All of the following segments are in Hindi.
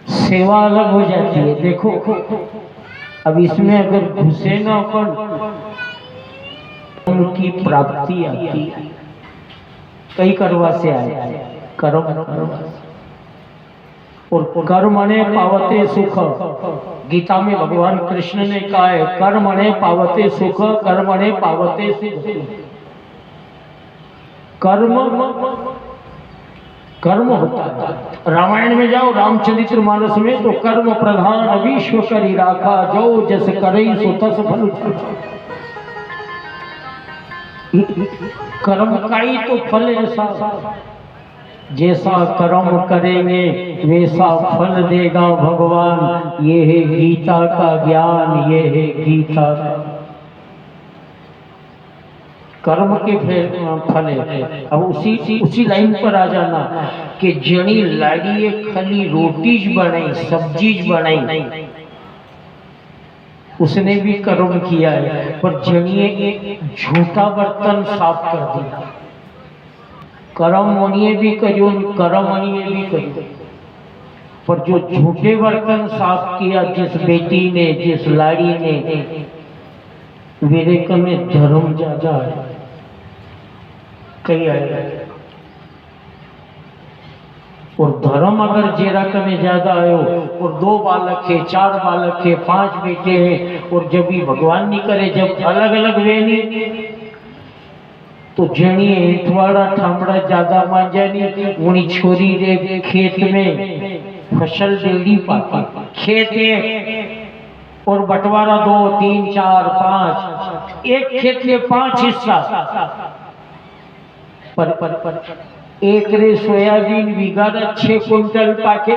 सेवा अलग हो जाती है। देखो अब इसमें अगर घुसे ना अपन उनकी प्राप्ति आती है। कई कर्मा से आए कर्म और कर्मणे पावते सुख। गीता में भगवान कृष्ण ने कहा है कर्मणे पावते सुख, कर्मणे पावते सुख। कर्म कर्म होता है। रामायण में जाओ, रामचरितमानस में तो कर्म प्रधान विश्व करी राखा, जो जस करई सो तस फल। कर्म का ही तो फल ऐसा, जैसा कर्म करेंगे वैसा फल देगा भगवान। ये है गीता का ज्ञान, ये है गीता का कर्म के फल है। अब उसी लाइन पर आ जाना कि जनी लाड़ी खाली रोटीज बनाई, सब्जीज बनाई, उसने भी कर्म किया है। पर जनिए एक झूठा बर्तन साफ कर दिया, कर्म मनिए भी करियो, कर्म मनिए भी करियो। पर जो झूठे बर्तन साफ किया, जिस बेटी ने, जिस लाड़ी ने, विवेक में धर्म ज्यादा है। कई आए और धर्म अगर जेरा में ज्यादा आयो और 2 बालक है, 4 बालक है, 5 बेटे हैं, और जब भी भगवान नहीं करे, जब अलग अलग वे नहीं, तो जनिए इटवाड़ा ठामड़ा ज्यादा मान जानी। उनी छोरी रे खेत में फसल डेली पाती, खेत एक और बंटवारा 2 3 4 5, एक खेत में 5 हिस्सा। पर एक रे सोयाबीन बिगाड़ 6 कुंटल पाके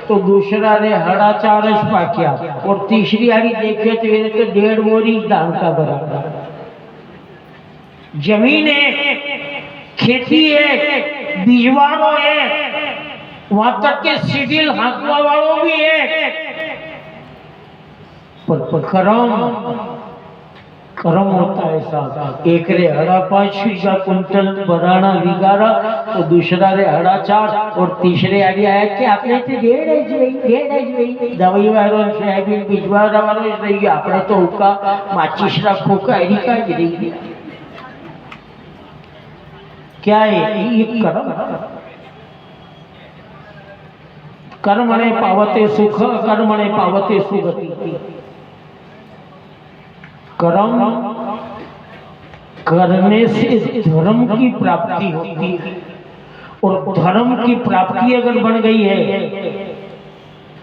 तो दूसरा रे 4.5 पाक्या और तीसरी आड़ी देखे तो ये तो 1.5 बोरी धान का बराबर। जमीन है, खेती है, बीजवाड़ो है, वहां तक के सिडिल हाँकवा वालों भी है। पर कर्म होता है साहब। एक रे 5.5 कुंटल बराना बिगाड़ा तो दूसरा रे 4.5 और तीसरे आगे आया कि आपने तो 1.5 दवाई वालों से बीजवाड़ा वालों से आपने तो उका माचिस रखो का एरिका गिरी। क्या है ये कर्म? कर्मणे पावते सुख, कर्मणे पावते सुगति। कर्म करने से धर्म की प्राप्ति होती है, और धर्म की प्राप्ति अगर बन गई है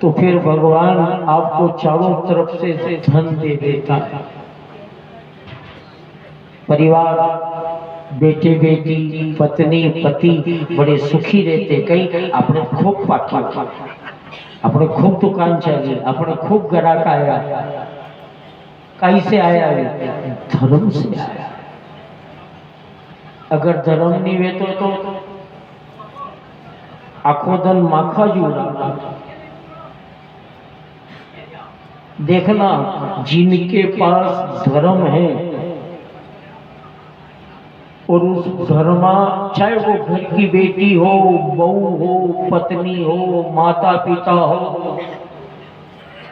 तो फिर भगवान आपको चारों तरफ से धन दे देता है। परिवार, बेटे बेटी, पत्नी पति बड़े सुखी रहते। कई अपने खूब पाकी, अपने खूब दुकान चली, अपने खूब ग्राहक आया। कहीं से आया? धर्म से आया। अगर धर्म नहीं वे तो आखो दिन माखा जुड़ा। देखना जिनके पास धर्म है और उस धर्मा, चाहे वो घर की बेटी हो, बहू हो, पत्नी हो, माता पिता हो,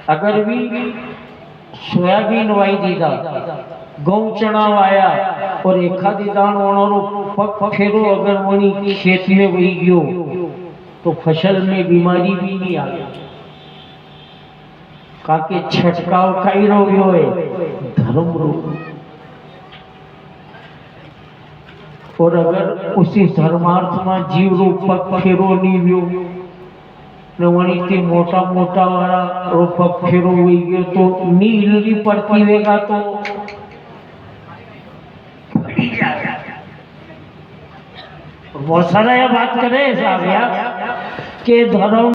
अगर भी सोयाबीन वाई दीदा, गऊ चना वाया और एखादी दान वणोरो पग फेरो अगर वणी खेत में वही गयो तो फसल में बीमारी भी नहीं आ गई। काके छटकाव कई रो गयो है धर्म रो। और अगर उसी धर्मार्थ में जीव रो पग फेरो नहीं गयो ने वणी के मोटा मोटा वाला रो पग फेरो हुई गयो तो नील भी पड़ती वेगा तो बहुत सारा यह बात करे साहब यार के धर्म